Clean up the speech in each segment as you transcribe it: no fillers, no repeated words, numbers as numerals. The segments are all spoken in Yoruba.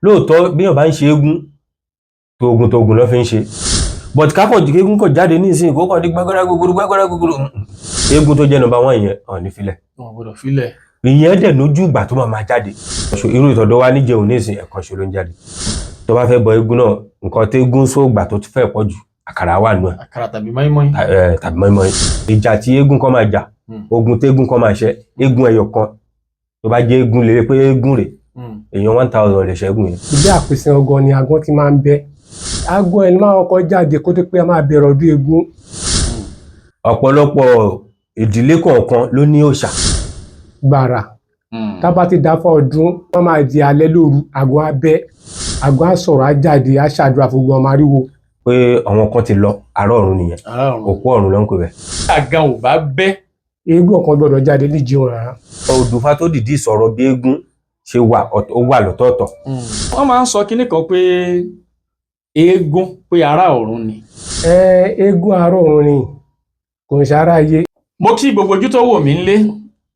lóòótọ́ bí èèyàn bá ń ṣe eégún tóògùn ló fi ń ṣe but kákọ̀ jí eégún kọ̀ jáde ní ìsìn ìkókọ̀ ní gbàgbára gbogbo eégún tó jẹ́ number 1 yẹn ọ̀ ní filẹ̀. wọn gbọ́dọ̀ filẹ̀. ìyẹn dẹ̀ lójú ìgbà tó máa jáde irú ìtọ́dọ̀ wa níjẹun ní ìsìn ẹ̀kan ṣe ló ń jáde tó bá fẹ́ bọ eégún náà nǹkan tí eégún sóògbà tó fẹ́ pọ̀ jù àkàrà wà nù ẹ̀. àkàrà tàbí mọ́ínmọ́ín. tàbí mọ́ínmọ́ín. ìjà tí eégún kan máa jà ogun tí eégún kan máa ṣe eégún ẹyọ kan tó bá jẹ́ eégún lè pé eégún rẹ̀ èèyàn 1000 lè ṣẹ́gun yẹn. ilé àpèsè ọgọ ni agbọ́n ti máa ń bẹ agbọ́n ẹni máa kọ́kọ́ jáde kó tó pé a máa bẹ̀rẹ̀ ọdún eégún. ọ̀pọ̀lọpọ̀ ìdílé kọ̀ọ̀kan ló ní òòṣà. gbàrà tábà ti dáfọ́ ọdún wọ́n máa di alẹ́ lóru àgọ́ abẹ́ àgọ́ àsọ̀rọ̀ àjáde àṣàdúrà fún gbọ́n máríwo. pé àwọn kan ti lọ àárọ̀ ọ̀run nìyẹn òkú ọ̀run ló ń pè bẹ́ẹ̀. àgàn ò bá bẹ́. eégún ọ̀kan gbọ́dọ̀ jáde ní Ìjẹ̀hùn rárá. Odùfá tó dìdí sọ̀rọ̀ bí eégún ṣe wà ó wà lọ́tọ̀ọ̀tọ̀. wọ́n máa ń sọ kinní kan pé eégún pé ará ọ̀run ni. eégún ará ọ̀run ni kò ń ṣe ará ayé. mo kí gbogbo ojú tó wò mí ńlé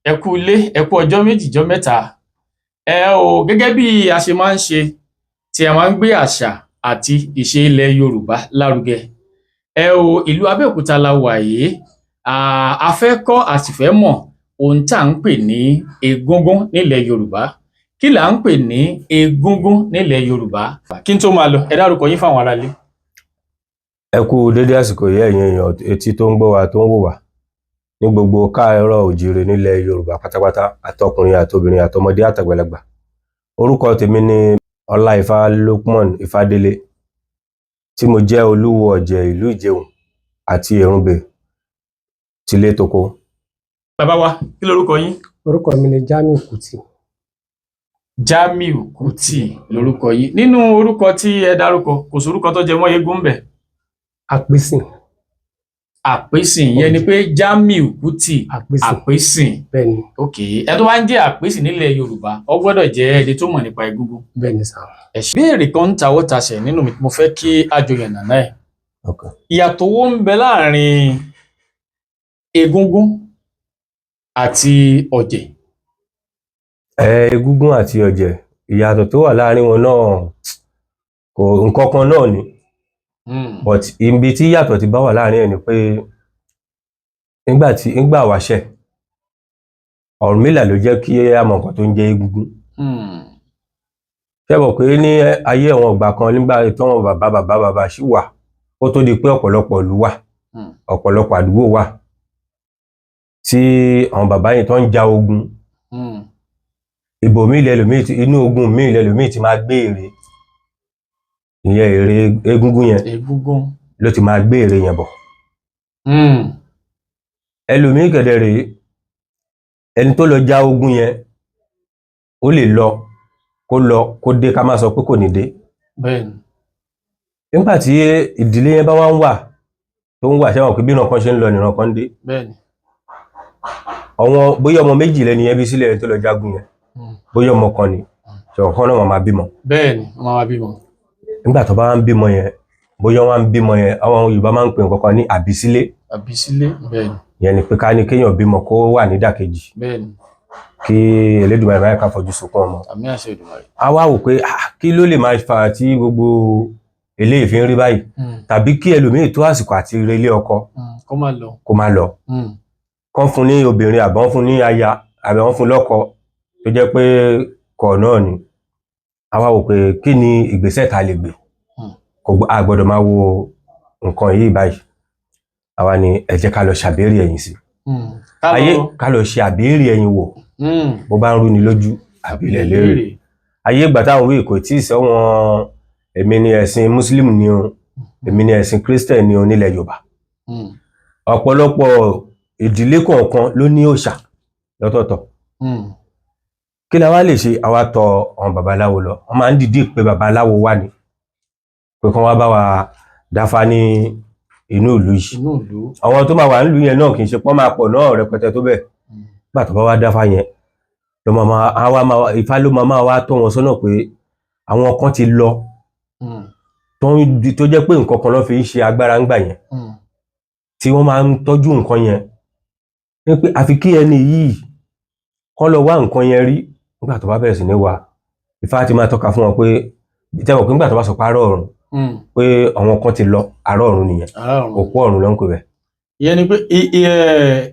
ẹ kú ilé ẹ kú ọjọ́ méjì jọ́ mẹ́ta gẹ́gẹ́ bí a ṣe máa ń ṣe tí a máa ń gbé àṣà àti ìṣe ilẹ̀ Yorùbá lárugẹ ìlú Abẹ́òkúta la wà yìí a fẹ́ kọ́ a sì fẹ́ mọ̀ ohun tá à ń pè ní egúngún nílẹ̀ Yorùbá kí là ń pè ní egúngún nílẹ̀ Yorùbá kí n tó máa lọ ẹ dárúkọ yín fáwọn aráalé. ẹ kú dédé àsìkò yìí ẹ̀yin èèyàn etí tó ń gbọ́ wa tó ń wò wá ní gbogbo káàárọ̀ òjíire nílẹ̀ Yorùbá pátápátá àtọkùnrin àtobìnrin àtọmọdé àtàgbàlagbà orúkọ tèmi ni Ọláìfá Lukman Ifádélé tí mo jẹ́ Oluwo-Oje Ìlú Ijehun àti Erunbe tilé toko. bàbá wa kí lorúkọ yín. orúkọ mi ni Jamiu Kuti. Jamiu Kuti lorúkọ yín nínú orúkọ tí ẹ dárúkọ kò sórúkọ tó jẹ mọ́ eégún bẹ̀. àpèsìn. àpèsìn yẹn ni pé Jamiu Kuti àpèsìn. bẹ́ẹ̀ni. ok ẹ tó bá ń jẹ́ àpèsìn nílẹ̀ Yorùbá ó gbọ́dọ̀ jẹ́ ẹni tó mọ̀ nípa egúngún. bẹ́ẹ̀ni sá. béèrè kan ń tawọ́ tasẹ̀ nínú mi mo fẹ́ kí àjọyọ̀ nàná ẹ̀. ìyàtọ̀ wo ń bẹ láàrin egúngún àti ọ̀jẹ̀. egúngún àti ọ̀jẹ̀ ìyàtọ̀ tó wà láàrin wọn náà kò nǹkan kan náà ni but ibi tí yàtọ̀ ti bá wà láàrin ẹ̀ ni pé nígbà wáṣẹ̀ Ọ̀rúnmìlà ló jẹ́ kí a mọ̀ nǹkan tó ń jẹ́ egúngún. ṣé mọ̀ pé ní ayé àwọn ìgbà kan nígbà tí wọn bàbá ṣì wà ó tó di pé ọ̀pọ̀lọpọ̀ ìlú wà ọ̀pọ̀lọpọ̀ àdúgbò wà tí àwọn bàbá yìí tó ń ja ogun ibòmíì lẹ́lòmíì inú ogun míì lẹ́lòmíì ti máa gbé ère ìyẹn ère egúngún yẹn ló ti máa gbé ère yẹn bọ̀. ẹlòmíì kẹ̀dẹ̀ rèé ẹni tó lọ já ogun yẹn ó lè lọ kó dé ká má sọ pé kò ní dé. nígbà tí ìdílé yẹn bá wá ń wà tó ń wà ṣẹ́wọ̀n pé bí ìran kan ṣe ń lọ nìran kan dé. àwọn bóyá ọmọ méjì lẹni yẹn bí sílẹ̀ ẹni tó lọ jagun yẹn bóyá ọmọ kan ni ṣọ̀rọ̀ kan náà wọ́n máa bímọ. bẹ́ẹ̀ni wọ́n máa bímọ. nígbà tó bá ń bímọ yẹn bóyá wọ́n ń bímọ yẹn àwọn Yorùbá máa ń pè nǹkan kan ní àbísílé. àbísílé bẹ́ẹ̀ni. ìyẹn ni pé ká ní kéèyàn bímọ kó wà nídàkejì. bẹ́ẹ̀ni. kí Elédùmarè máa ká fojú sunkún ọmọ. àmì àṣẹ Èdùmàrè. a wá wò pé kí ló lè máa fà tí gbogbo eléyìí fi ń rí báyìí tàbí kí ẹlòmíì tó àsìkò àti relé ọkọ kó máa lọ kán fún ní obìnrin àbọ̀n fún ní aya àbọ̀n fún lọ́kọ tó jẹ́ pé kọ̀ náà ni a wá wò pé kí ni ìgbésẹ̀ tá lè gbé a gbọ́dọ̀ máa wo nǹkan yìí báyìí àwa ni ẹ jẹ́ ká lọ ṣàbẹ́rì ẹ̀yìn sí ayé ká lọ ṣe àbẹ́rì ẹ̀yìn wò bó bá ń rú ni lójú àbílẹ̀ léèrè ayé ìgbà táwọn wí kò tí ì sẹ́wọ̀n èmi ni ẹ̀sìn Muslim ni o èmi ni ẹ̀sìn Christian ni o nílẹ̀ Yorùbá ọ̀pọ̀lọpọ̀ ìdílé kọ̀ọ̀kan ló ní òòṣà lọ́tọ̀ọ̀tọ̀ kí la wá lè ṣe àwa tọ̀ àwọn babaláwo lọ wọ́n máa ń dìídì pé babaláwo wà ní pé kán wá bá wa dáfá ní inú ìlú yìí àwọn tó máa wà nílùú yẹn náà kì í ṣe pọ́n máa pọ̀ náà rẹpẹtẹ tó bẹ́ẹ̀ nígbà tó bá wá dáfá yẹn Ifá ló máa wá tọ́ wọn sọ́nà pé àwọn kan ti lọ tó jẹ́ pé nǹkan kan ló fi ń ṣe agbára ńgbà yẹn tí wọ́n máa ń tọ́jú nǹkan yẹn ní pé àfi kí ẹni yìí kọ́ lọ wá nǹkan yẹn rí nígbà tó bá bẹ̀rẹ̀ sí ní wá Ifá ti máa tọ́ka fún wọn pé tẹ́wọ̀ pé nígbà tó bá sọ pé àárọ̀ ọ̀run pé àwọn kan ti lọ àárọ̀ ọ̀run nìyẹn òkú ọ̀run ló ń pè bẹ́ẹ̀. ìyẹn ni pé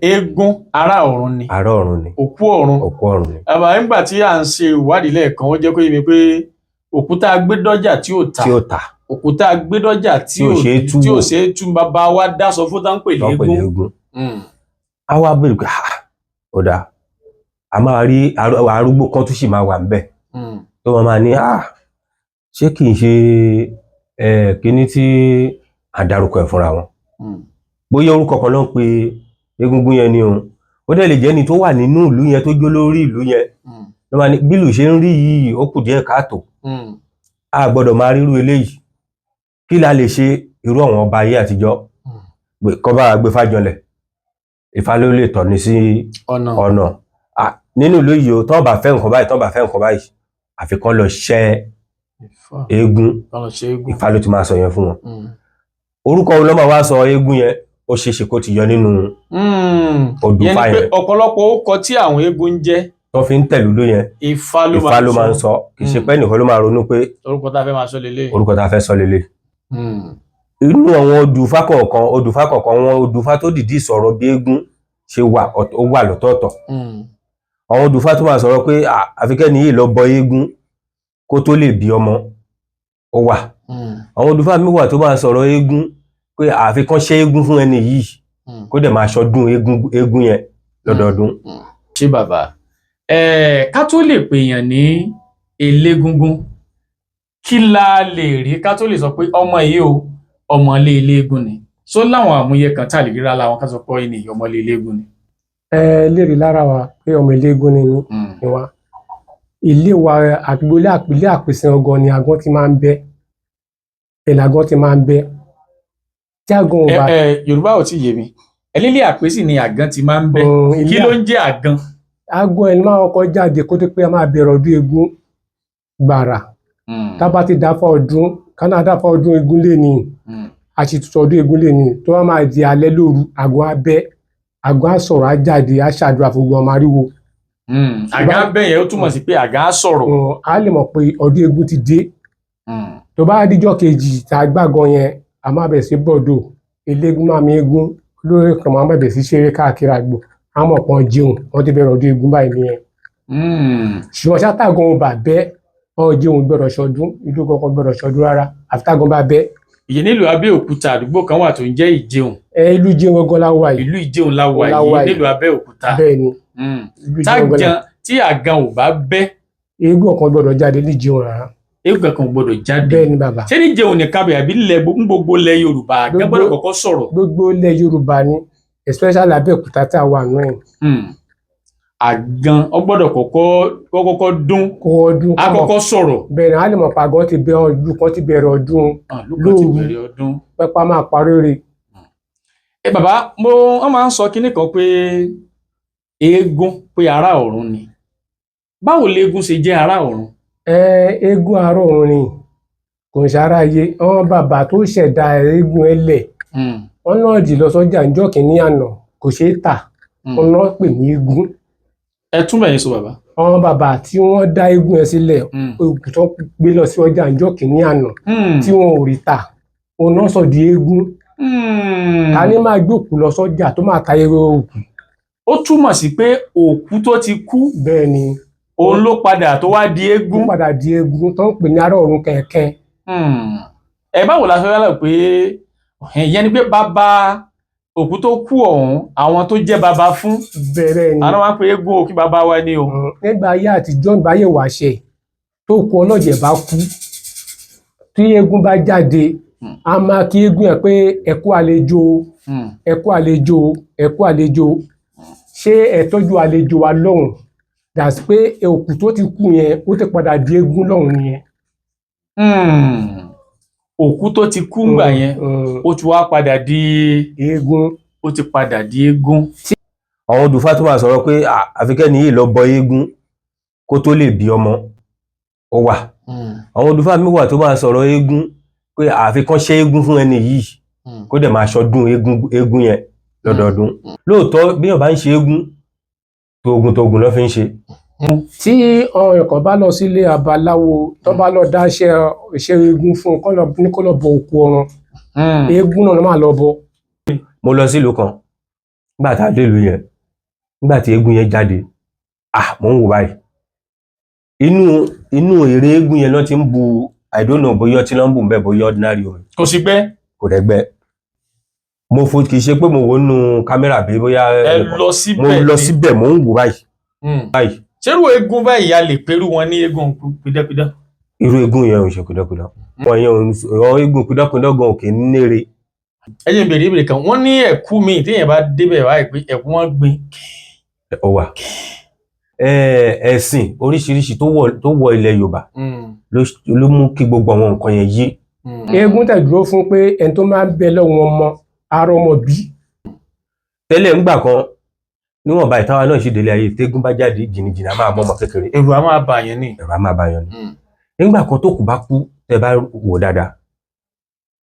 eégún ará ọ̀run ni àárọ̀ ọ̀run ni òkú ọ̀run ni. àbá nígbà tí à ń ṣe ìwádìí lẹ́ẹ̀kan wọ́n jẹ́ kó yé mi pé òkúta gbẹ́dọ́jà tí ò ta òkúta gbẹ́dọ́jà tí ò ṣe é tú bàbá wa dáṣọ fún táǹpẹ̀ léegun. a wá bèrè pé ó dáa a máa rí arúgbó kan tó sì máa wà níbẹ̀ tó wọn máa ní ṣé kì í ṣe kíní tí àdárúkọ ẹ̀ fúnra wọn bóyá orúkọ kan ló ń pe egungun yẹn ni òun ó dẹ̀ lè jẹ́ ni tó wà nínú ìlú yẹn tó jó lórí ìlú yẹn ló máa ní bílù ṣe ń rí yìí ó kù díẹ̀ káàtó a gbọ́dọ̀ máa rírú eléyìí kí la lè ṣe irú àwọn ọba ayé àtijọ́ kọ́ bá gbé fájọlẹ̀ Ifá ló lè tọ́ni sí ọ̀nà nínú ìlú yìí tó bá fẹ́ nǹkan báyìí àfi kán lọ ṣẹ́ eégún Ifá ló ti máa sọ yẹn fún wọn orúkọ wo ló máa wá sọ eégún yẹn ó ṣeéṣe kó ti yọ nínú odùfá yẹn. yẹn ni pé ọ̀pọ̀lọpọ̀ orúkọ tí àwọn eégún ń jẹ́ tó fi ń tẹ̀lú ló yẹn Ifá ló máa ń sọ kì í ṣe pé nìkan ló máa ronú pé orúkọ tá a fẹ́ máa sọ lélẹ̀. orúkọ tá a fẹ́ sọ lélẹ̀. inú àwọn odùfá kọ̀ọ̀kan wọn odùfá tó dìdí sọ̀rọ̀ bí eégún ṣe wà lọ́tọ̀ọ̀tọ̀ àwọn odùfá tó máa sọ̀rọ̀ pé àfikẹ́ni yìí lọ bọ eégún kó tó lè bí ọmọ ó wà àwọn odùfá mi wà tó máa sọ̀rọ̀ eégún pé àfikán ṣe eégún fún ẹni yìí kó dẹ̀ máa ṣọdún eégún yẹn lọ́dọọdún. ṣé bàbá ká tó lè pèèyàn ní elégúngún kí la lè rí ká tó lè sọ pé ọmọ yìí o ọmọ ilé eléégún ni so láwọn àmúyẹ kan tá a lè rí rárá wọn ká sọ pé ẹni ọmọ ilé eléégún ni. lè rí lára wa pé ọmọ eléégún ni wa ilé wa àgbélé àpèsè ọgàn ni àgàn ti máa ń bẹ àgàn ti máa ń bẹ tí àgàn ò bá. Yorùbá ò tí yé mi ẹlẹ́lẹ́ àpèsè ni àgàn ti máa ń bẹ kí ló ń jẹ́ àgàn. àgàn ẹni máa kọ́kọ́ jáde kó tó pé a máa bẹ̀rẹ̀ ọdún eégún gbàrà tá bá ti dáfọ́ ọdún kánà dáfọ́ ọdún eégún lé ní àṣìtútù ọdún eégún lé ní tó wá máa di alẹ́ lóru àgàn abẹ́ àgàn á sọ̀rọ̀ á jáde á ṣàdúrà fún gbọ́n mariwo. àgàn abẹ́ yẹn ó túmọ̀ sí pé àgàn á sọ̀rọ̀. a lè mọ̀ pé ọdún eégún ti dé tó bá díjọ́ kejì tá a gbàgàn yẹn a máa bẹ̀ sí bọ̀dọ̀ eléégún máa mi eégún olórí kan máa bẹ̀ sí ṣeré káàkiri àgbò àmọ̀ pọ́n jẹun wọ́n ti bẹ̀rẹ̀ ọdún eégún báyìí nìyẹn. ṣùgbọ́n ṣátàgàn ò bà bẹ́ ọ̀ jẹun gbọ́dọ̀ ṣọdún ìlú kankan gbọ́dọ̀ ṣọdún rárá àfi tágàn bá bẹ́. ìyẹn nílùú Abẹ́òkúta àdúgbò kan wà tó ń jẹ́ Ìjẹun. ìlú Ìjẹun gangan la wà yìí. ìlú Ìjẹun la wà yìí nílùú Abẹ́òkúta. bẹ́ẹ̀ni. tí àgàn ò bá bẹ́. eégún kan gbọ́dọ̀ jáde ní Ìjẹun rárá. eégún kan gbọ́dọ̀ jáde. bẹ́ẹ̀ni bàbá. ṣé ní Ìjẹun nìkan bẹ̀ àbí gbogbo ilẹ̀ Yorùbá àgàn gbọ́dọ̀ kọ́kọ́ sọ̀rọ̀. gbogbo ilẹ̀ Yorùbá ni especially Abẹ́òkúta tá a wà nù ẹ̀. àgàn ó gbọ́dọ̀ kọ́kọ́ dún àkọ́kọ́ sọ̀rọ̀. bẹ́ẹ̀ni a lè mọ̀ pé àgàn ti bẹ̀rẹ̀ ọdún kan ti bẹ̀rẹ̀ ọdún lóru pẹ́pà máa parí rẹ̀. bàbá wọ́n máa ń sọ kinní kan pé eégún pé ará ọ̀run ni báwo leégún ṣe jẹ́ ará ọ̀run. eégún ará ọ̀run ni kò ń ṣara ayé àwọn bàbá tó ṣẹ̀dá eégún ẹlẹ̀ wọ́n náà jì lọ sọ́jà níjọ́ kìíní àná kò ṣeé tà wọ́n náà pè ní eégún. ẹ túmọ̀ yẹn sọ bàbá. àwọn bàbá tí wọ́n dá eégún yẹn sílẹ̀ òkú tó gbé lọ sí ọjà níjọ́ kìíní àná tí wọn ò rí tà òun náà sọ di eégún. ta ni máa gbé òkú lọ sọ́jà tó máa ta ewé òkú. ó túmọ̀ sí pé òkú tó ti kú. bẹ́ẹ̀ ni. òun ló padà tó wá di eégún. ó padà di eégún tó ń pè ní ará ọ̀run kẹ̀kẹ́. báwo la fẹ́ wá pé ìyẹn ni pé bàbá òkú tó kú ọ̀hún àwọn tó jẹ́ bàbá fún. bẹ̀rẹ̀ ni. àwọn máa ń pe eégún òkú bàbá wa ni o. nígbà ayé àtijọ́ nígbà ayé wàṣẹ tó kú ọlọ́jẹ̀ bá kú tí eégún bá jáde a máa kí eégún ẹ̀ pé ẹ kú àlejò ẹ kú àlejò ẹ kú àlejò ṣé ẹ tọ́jú àlejò wa lọ́hùn dàsí pé òkú tó ti kú yẹn ó ti padà di eégún lọ́hùn nìyẹn. òkú tó ti kú ńgbà yẹn ó ti wá padà di eégún. ó ti padà di eégún. àwọn odùfá tó máa sọ̀rọ̀ pé àfikẹ́ni yìí lọ bọ eégún kó tó lè bí ọmọ ó wà àwọn odùfá mi wà tó máa sọ̀rọ̀ eégún pé àfikán ṣe eégún fún ẹni yìí kó dẹ̀ máa ṣọdún eégún yẹn lọ́dọọdún. lóòótọ́ bí èèyàn bá ń ṣe eégún tòògùn ló fi ń ṣe tí ọ̀rọ̀ kan bá lọ sílé abaláwo tó bá lọ dá iṣẹ́ eégún fún ní kó lọ bọ òkú ọ̀run eégún náà ló máa lọ bọ. mo lọ sílùú kan nígbà tá a dé ìlú yẹn nígbà tí eégún yẹn jáde mo ń wò báyìí inú èrè eégún yẹn ló ti ń bu I don't know bóyá ọtí ló ń bù ń bẹ bóyá ordinary omi. kò sí gbẹ. kò dẹ̀ gbẹ. mo fo kì í ṣe pé mo wò nínú kámẹ́rà bí bóyá ẹ lọ síbẹ̀ mo lọ síbẹ̀ mo ń wò báyìí. ṣerú eégún báyìí a lè perú wọn ní eégún pidánpidán. irú eégún yẹn ò ń ṣe pidánpidán. wọn yẹn ò eégún pidánpidán gan òkè nére. ẹ jẹ́ ìbéèrè ìbéèrè kan wọ́n ní ẹ̀kú mi téèyàn bá débẹ̀ báyìí pé ẹ̀kú wọn gbin. ó wà ẹ̀sìn oríṣiríṣi tó wọ ilẹ̀ Yorùbá ló mú kí gbogbo àwọn nǹkan yẹn yé. eégún tẹ̀ dúró fún pé ẹni tó máa ń bẹ lọ́wọ́ ọmọ ara ọmọ bí. tẹ́lẹ̀ ńgbà kan níwọ̀nba ìtawà náà ṣì délé ayé tégún bá jáde jìnnìjìnnì a máa mọ ọmọ kékeré. ẹ̀rù a máa bà yẹn ni. ẹ̀rù a máa bà yẹn ni. nígbà kan tó kù bá kú tẹ́ bá wò dáadáa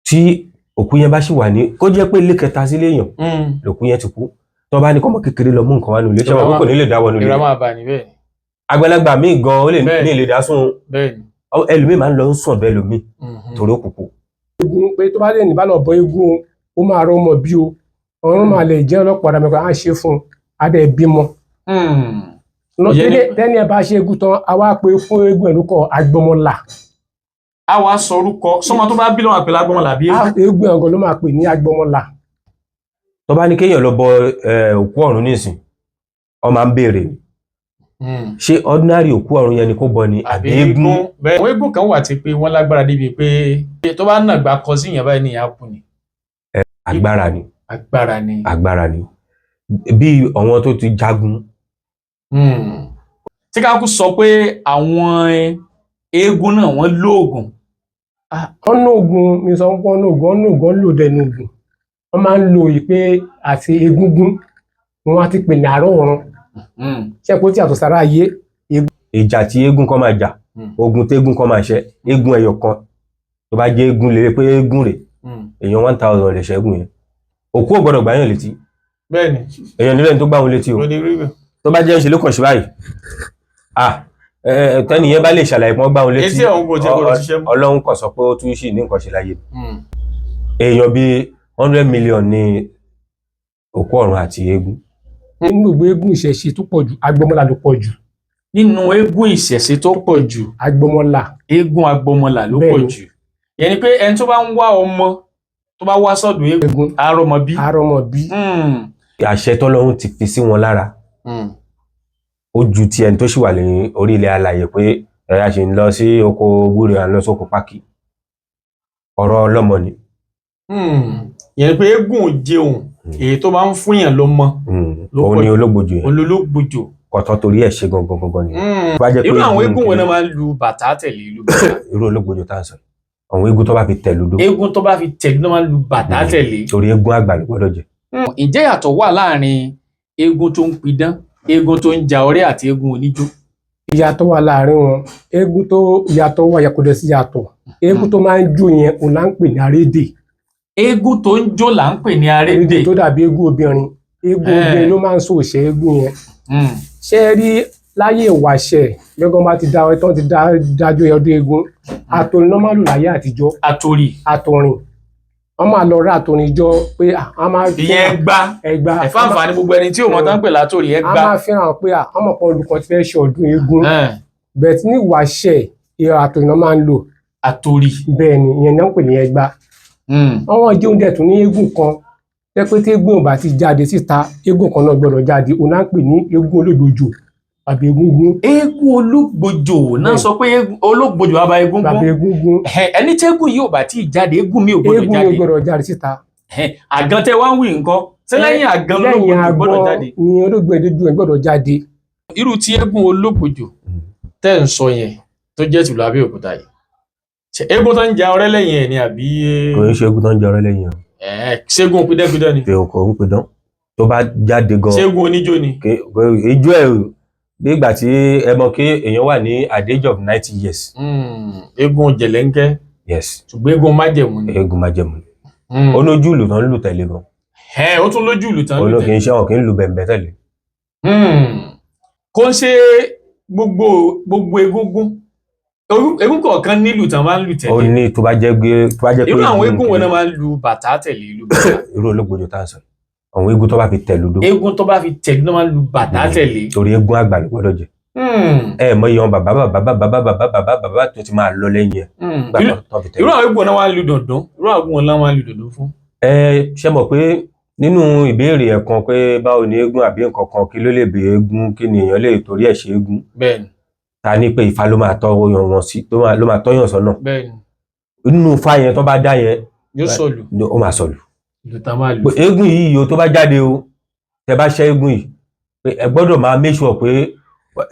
tí òkú yẹn bá ṣì wà ní kó jẹ́ pé ilé kẹta sílé èèyàn lòkú yẹn ti kú tó bá ní kọ́mọ kékeré lọ mú nǹkan wá nílé ṣẹ́wọ̀n kò ní lè dá wọnú ilé. ẹ̀rù a máa bà ní bẹ́ẹ̀. àgbàlagbà míì gan ó lè ní ilé dá sún ẹlòmíì máa ń lọ sùn ọ̀dọ̀ ẹlòmíì torí òkùnkùn. eégún pé tó bá lè ní bá lọ bọ eégún ó máa rọ ọmọ bí o ọ̀run máa lè jẹ́ ọlọ́pàá àdàmẹ́kọ á ṣe fún un á dẹ̀ bímọ. tẹ́ni ẹ bá ṣe eégún tán a wá pé fún eégún ẹ̀ lórúkọ agbọmọlà. a wá sọ orúkọ sọmọ tó bá bí lọ́wọ́ àpèlè agbọmọlà bí eégún ẹ̀ gan ló máa pè ní agbọmọlà. tó bá ní kéèyàn lọ bọ òkú ọ̀run nísìn ọ máa ń béèrè ṣé ordinary òkú ọ̀run yẹn ni kó bọ ni àbí eégún. àwọn eégún kan wà tí pé wọ́n lágbára débi pé tó bá nàgbà kọ sí ìyẹn báyìí ní ìyá kù ni. agbára ni. agbára ni. bí àwọn tó ti jagun. tí ká kú sọ pé àwọn eégún náà wọ́n lóògùn. ọ̀nà ògùn mi sọ pé ọ̀nà ògùn lò dẹnu ògùn wọ́n máa ń lo ìpè àti egúngún wọ́n á ti pè ní àárọ̀ ọ̀run. ṣé kó tí àtọ̀ sára ayé. ìjà tí eégún kan máa jà ogun tégún kan máa ṣe eégún ẹyọ kan tó bá jẹ́ eégún lè pé eégún rẹ̀ èèyàn 1000 lè ṣẹ́gun yẹn òkú ò gbọ́dọ̀ gbà yàn létí. bẹ́ẹ̀ni èèyàn nílẹ̀ tó gbà wọn létí o tó bá jẹ́ ń ṣe ló kàn ṣe báyìí tẹ́ni yẹn bá lè ṣàlàyé pọ́n gbà wọn létí etí ọ̀hún kò jẹ́ kó ṣiṣẹ́ mọ́. Ọlọ́run kàn sọ pé ó tún ṣì ní nǹkan ṣe láyé. èèyàn bíi 100 million ní òkú ọ̀run àti eégún. nínú gbogbo eégún ìṣẹ̀ṣe tó pọ̀ jù agbọmọlà ló pọ̀ jù. nínú eégún ìṣẹ̀ṣe tó pọ̀ jù agbọmọlà. eégún agbọmọlà ló pọ̀ jù. yẹn ni pé ẹni tó bá ń wá ọmọ tó bá wá sọ́dọ̀ eégún àrọmọbí. àṣẹ tọ́lọ́run ti fi sí wọn lára ó ju ti ẹni tó sì wà ní orí ilẹ̀ alàyè pé ẹ̀yà ṣe ń lọ sí oko gbúre à ń lọ sóko pákí ọ̀rọ̀ ọlọ́mọ ni. yẹn pé eégún jẹun èyí tó bá ń fún yàn lọ́mọ. òun ni ológbòjò yẹn. ológbòjò. kọ̀tọ́ torí ẹ̀ ṣe gangan ni. irú àwọn eégún wọn náà máa ń lu bàtà tẹ̀lé ìlú bàtà. irú ológbòjò tá à ń sọ àwọn eégún tó bá fi tẹ̀lú dó. eégún tó bá fi tẹ̀lú náà máa ń lu bàtà tẹ̀lé. torí eégún àgbà ló gbọ́dọ̀ jẹ. ǹjẹ́ yàtọ̀ wà láàrin eégún tó ń pidán eégún tó ń ja ọrẹ́ àti eégún oníjó? ìyàtọ̀ wà láàrin wọn eégún tó ìyàtọ̀ wà yàkọ̀dẹ̀ sí yàtọ̀ eégún tó máa ń jó yẹn òun là ń pè ní arédè. eégún tó ń jó là ń pè ní arédè. tó dàbí eégún obìnrin ló máa ń sòṣè eégún yẹn. ṣé ẹ rí láyé ìwàṣẹ gbẹgàn bá ti dá ọ tán ti dájọ́ ọdún eégún àtòrin náà máa lò láyé àtijọ́. àtòrin wọ́n máa lọ rà àtòrin jọ pé a máa fi ẹgbà ẹ̀fáǹfà ní gbogbo ẹni tí òun tán pè látòrí ẹgbà. a máa fi hàn pé ọmọ kan olùkọ́ ti fẹ́ ṣe ọdún eégún bẹ́ẹ̀ tí ní ìwàṣẹ àtòrin náà máa ń lò. àtòrí. bẹ́ẹ̀ ni ìyẹn náà ń pè ní ẹgbà. àwọn jẹun dẹ̀ tún ní eégún kan jẹ́ pé tí eégún ò bá ti jáde síta eégún kan náà gbọ́dọ̀ jáde òun náà ń pè ní eégún ológbòjò àbí egúngún. eégún ológbòjò náà sọ pé ológbòjò àbá egúngún. àbí egúngún. ẹni tí eégún yìí ò bá tí ì jáde eégún mi ò gbọ́dọ̀ jáde. eégún mi ò gbọ́dọ̀ jáde síta. àgàn tẹ wá ń wí nǹkan ṣé lẹ́yìn àgàn ológbòjò gbọ́dọ̀ jáde. ni ológbòjò gbọ́dọ̀ jáde. irú tí eégún ológbòjò tẹ́ ń sọ yẹn tó jẹ́ tìlú Abẹ́òkúta yìí eégún tó ń ja ọrẹ́ lẹ́yìn ẹ̀ ni àbí. kò ń ṣe eégún tó ń ja ọrẹ́ lẹ́yìn ẹ̀. ṣẹ́gun pidánpidán ni. kò ń pidán tó bá jáde gan. ṣẹ́gun oníjó ni. ijó ẹ̀ bí ìgbà tí ẹ mọ̀ kí èèyàn wà ní at the age of 90 years. eégún jẹ̀lẹ́ńkẹ́. yes. ṣùgbọ́n eégún májẹ̀mú ni. eégún májẹ̀mú ni. ó lójú ìlù tán ń lù tẹ̀lé gan. ó tún lójú ìlù tán ń lù tẹ̀lé. olókè iṣẹ́ wọn kì í lu bẹ̀m̀bẹ̀ tẹ̀lé. kò ń ṣe gbogbo egungun kọ̀ọ̀kan nílù tán máa ń lù ó tẹ̀lé. ní tó bá jẹ́ pé irú àwọn eégún wo náà máa ń lu bàtà tẹ̀lé ìlú bàtà? irú olóògbòjò tá à ń sọ àwọn eégún tó bá fi tẹ̀lú dó. eégún tó bá fi tẹ̀lé náà máa ń lu bàtà tẹ̀lé. torí eégún àgbà ló gbọ́dọ̀ jẹ. Mọ iye wọn bàbá tó ti máa lọ lẹ́yìn ẹ̀. irú àwọn eégún náà máa ń lu dọ̀dún irú àwọn eégún náà máa ń lu dọ̀dún fún. Ṣé mọ̀ pé nínú ìbéèrè ẹ̀ kan pé báwo ni eégún àbí nǹkan kan kí ló lè bè eégún kí ni èèyàn lè torí ẹ̀ ṣe eégún. bẹ́ẹ̀ni. ta ní pé Ifá ló máa tọ́yàn sọ́nà. bẹ́ẹ̀ni. nínú Ifá yẹn tó bá dá yẹn. yóò sọ̀lù. ó máa sọ̀lù. ìlú tá máa lù. eégún yìí o tó bá jáde o tẹ bá ṣẹ́ eégún yìí pé ẹ gbọ́dọ̀ máa make sure pé